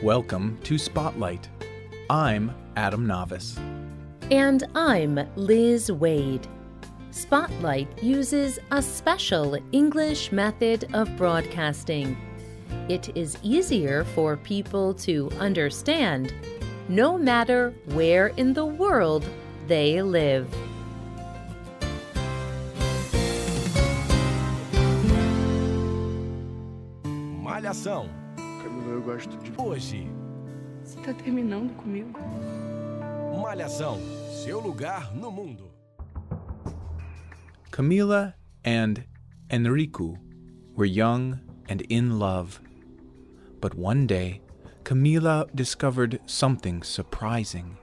Welcome to Spotlight. I'm Adam Navis. And I'm Liz Waid. Spotlight uses a special English method of broadcasting. It is easier for people to understand, no matter where in the world they live. Malhação. Camila, eu gosto de... Hoje. Você tá terminando comigo? Malhação. Seu lugar no mundo. Camila and Enrico were young and in love. But one day, Camila discovered something surprising.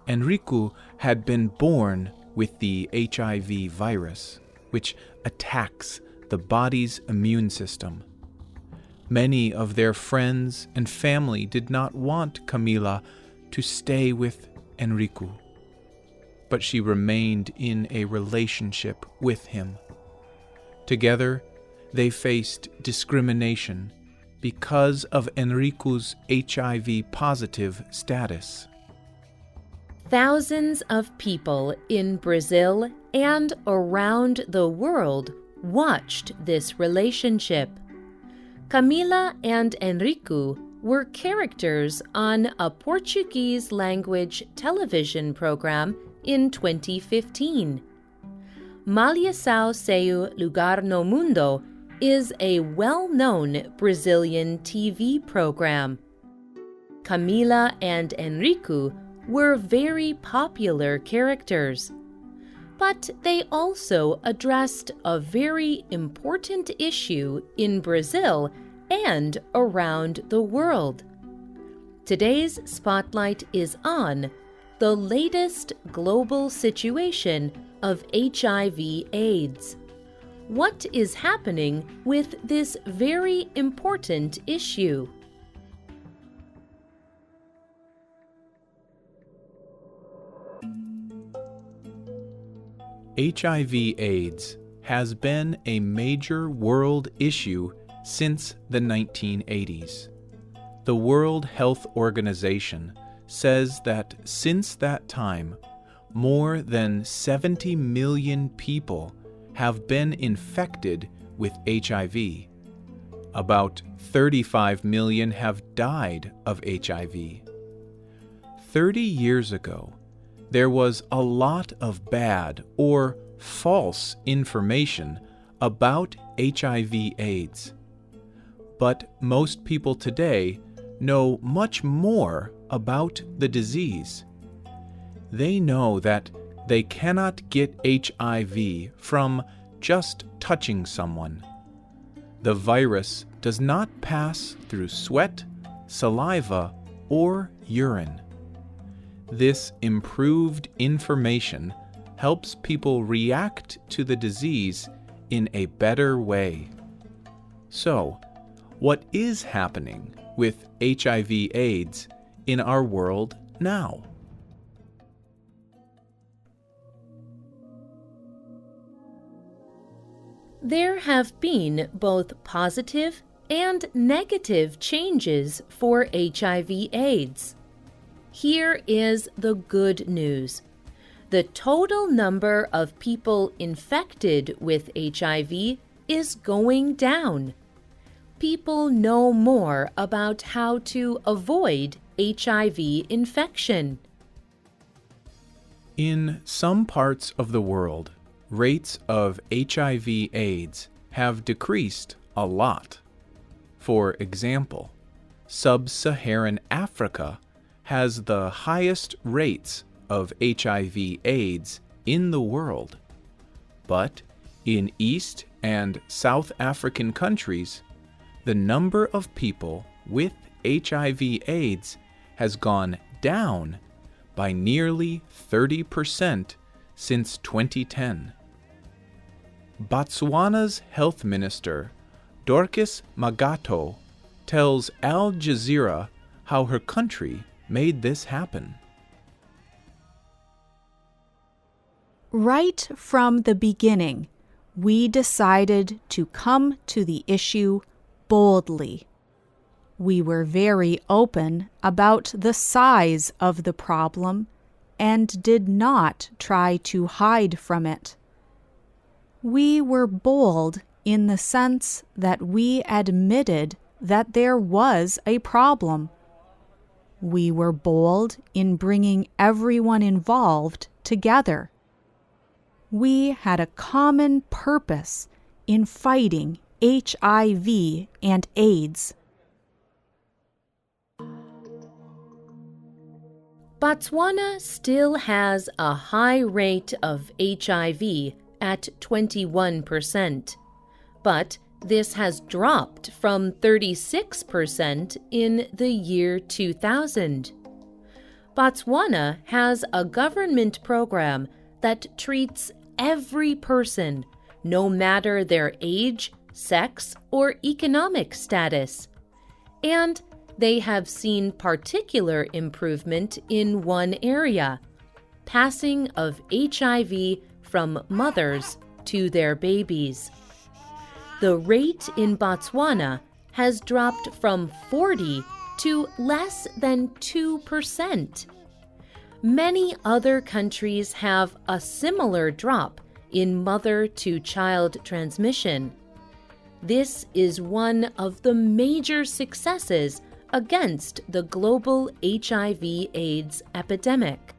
Enrico had been born with the HIV virus, which attacks the body's immune system. Many of their friends and family did not want Camila to stay with Enrico, but she remained in a relationship with him. Together, they faced discrimination because of Enrico's HIV-positive status. Thousands of people in Brazil and around the world watched this relationship. Camila and Enrico were characters on a Portuguese-language television program in 2015. Malhação Seu Lugar no Mundo is a well-known Brazilian TV program. Camila and Enrico were very popular characters, but they also addressed a very important issue in Brazil and around the world. Today's spotlight is on the latest global situation of HIV/AIDS. What is happening with this very important issue? HIV/AIDS has been a major world issue since the 1980s. The World Health Organization says that since that time, more than 70 million people have been infected with HIV. About 35 million have died of HIV. 30 years ago, there was a lot of bad or false information about HIV/AIDS. But most people today know much more about the disease. They know that they cannot get HIV from just touching someone. The virus does not pass through sweat, saliva, or urine. This improved information helps people react to the disease in a better way. So, what is happening with HIV/AIDS in our world now? There have been both positive and negative changes for HIV/AIDS. Here is the good news. The total number of people infected with HIV is going down. People know more about how to avoid HIV infection. In some parts of the world, rates of HIV/AIDS have decreased a lot. For example, sub-Saharan Africa has the highest rates of HIV/AIDS in the world. But in East and South African countries, the number of people with HIV/AIDS has gone down by nearly 30% since 2010. Botswana's health minister, Dorcas Magato, tells Al Jazeera how her country made this happen. Right from the beginning, we decided to come to the issue boldly. We were very open about the size of the problem and did not try to hide from it. We were bold in the sense that we admitted that there was a problem. We were bold in bringing everyone involved together. We had a common purpose in fighting HIV and AIDS. Botswana still has a high rate of HIV at 21%, but this has dropped from 36% in the year 2000. Botswana has a government program that treats every person, no matter their age, sex, or economic status. And they have seen particular improvement in one area, passing of HIV from mothers to their babies. The rate in Botswana has dropped from 40 to less than 2%. Many other countries have a similar drop in mother-to-child transmission. This is one of the major successes against the global HIV/AIDS epidemic.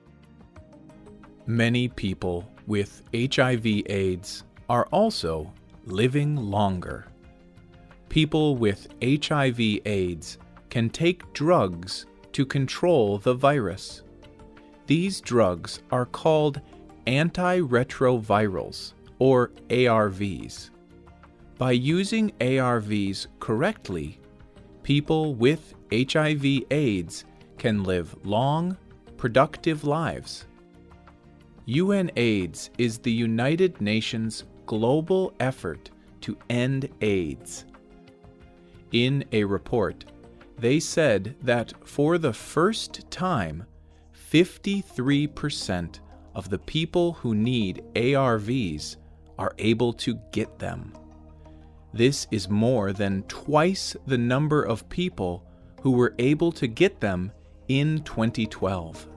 Many people with HIV/AIDS are also living longer. People with HIV/AIDS can take drugs to control the virus. These drugs are called antiretrovirals, or ARVs. By using ARVs correctly, people with HIV/AIDS can live long, productive lives. UNAIDS is the United Nations global effort to end AIDS. In a report, they said that for the first time, 53% of the people who need ARVs are able to get them. This is more than twice the number of people who were able to get them in 2012.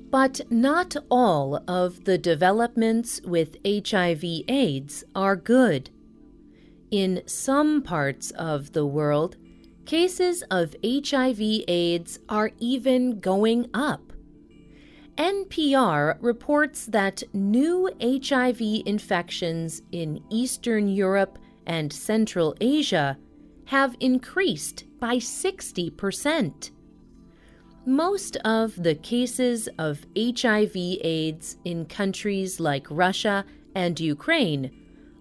But not all of the developments with HIV/AIDS are good. In some parts of the world, cases of HIV/AIDS are even going up. NPR reports that new HIV infections in Eastern Europe and Central Asia have increased by 60%. Most of the cases of HIV/AIDS in countries like Russia and Ukraine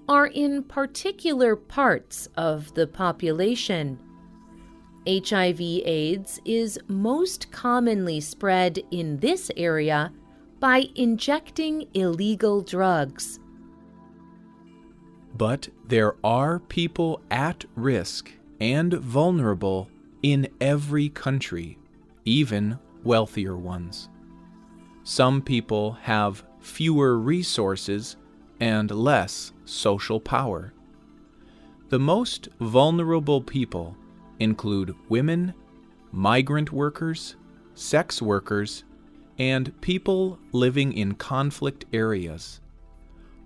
are in particular parts of the population. HIV/AIDS is most commonly spread in this area by injecting illegal drugs. But there are people at risk and vulnerable in every country, even wealthier ones. Some people have fewer resources and less social power. The most vulnerable people include women, migrant workers, sex workers, and people living in conflict areas.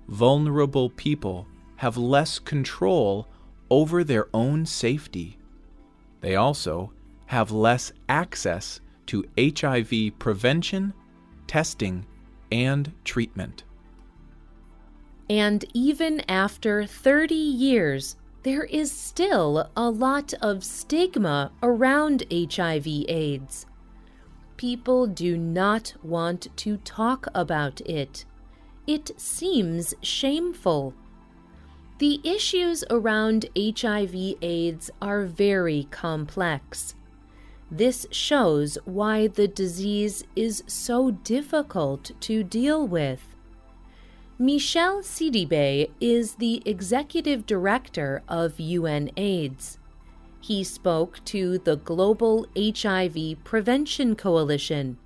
Vulnerable people have less control over their own safety. They also have less access to HIV prevention, testing, and treatment. And even after 30 years, there is still a lot of stigma around HIV/AIDS. People do not want to talk about it. It seems shameful. The issues around HIV/AIDS are very complex. This shows why the disease is so difficult to deal with. Michel Sidibe is the executive director of UNAIDS. He spoke to the Global HIV Prevention Coalition.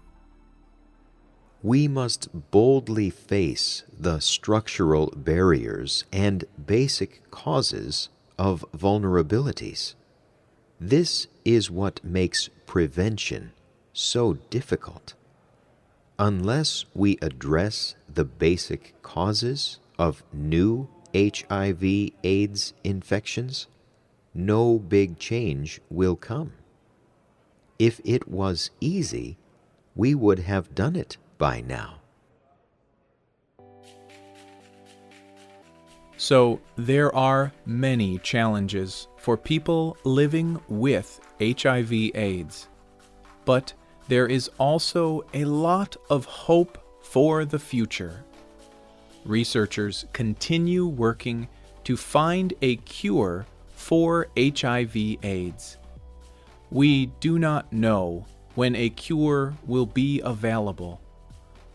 We must boldly face the structural barriers and basic causes of vulnerabilities. This is what makes prevention so difficult. Unless we address the basic causes of new HIV/AIDS infections, no big change will come. If it was easy, we would have done it by now. So there are many challenges for people living with HIV/AIDS, but there is also a lot of hope for the future. Researchers continue working to find a cure for HIV/AIDS. We do not know when a cure will be available,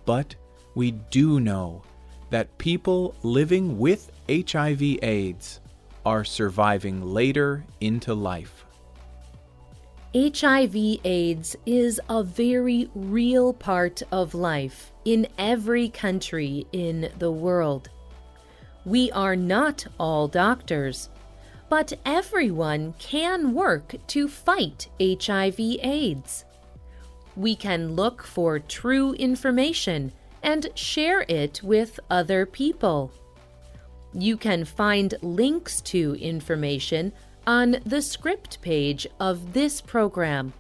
but we do know that people living with HIV/AIDS are surviving later into life. HIV/AIDS is a very real part of life in every country in the world. We are not all doctors, but everyone can work to fight HIV/AIDS. We can look for true information and share it with other people. You can find links to information on the script page of this program.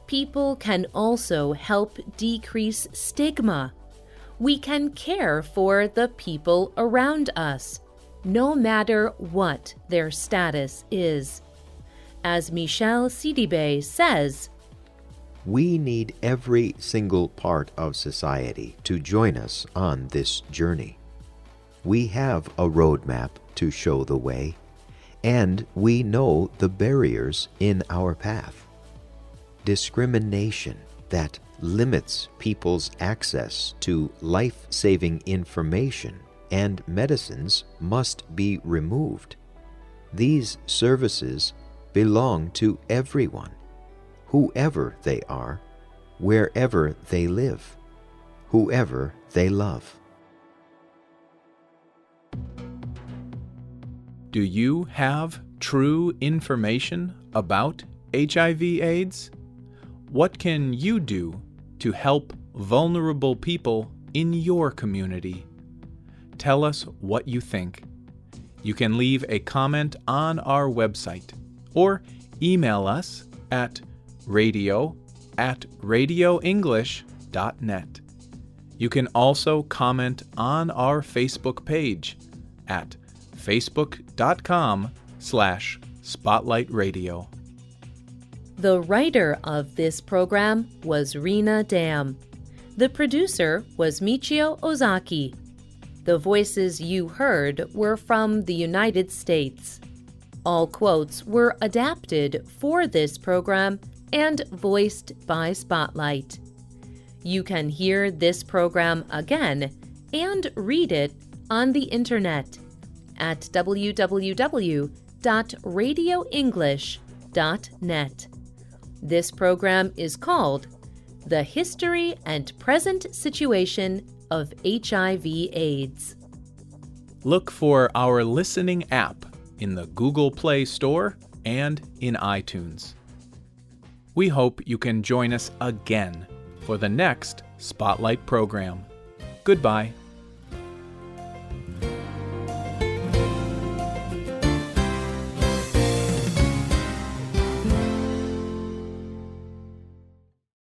People can also help decrease stigma. We can care for the people around us, no matter what their status is. As Michelle Sidibe says, we need every single part of society to join us on this journey. We have a roadmap to show the way, and we know the barriers in our path. Discrimination that limits people's access to life-saving information and medicines must be removed. These services belong to everyone, whoever they are, wherever they live, whoever they love. Do you have true information about HIV/AIDS? What can you do to help vulnerable people in your community? Tell us what you think. You can leave a comment on our website or email us at radio@radioenglish.net. You can also comment on our Facebook page at facebook.com/spotlightradio. the writer of this program was Rena Dam. The producer was Michio Ozaki. The voices you heard were from the United States. All quotes were adapted for this program and voiced by Spotlight. You can hear this program again and read it on the internet at www.radioenglish.net. This program is called The History and Present Situation of HIV/AIDS. Look for our listening app in the Google Play Store and in iTunes. We hope you can join us again for the next Spotlight program. Goodbye.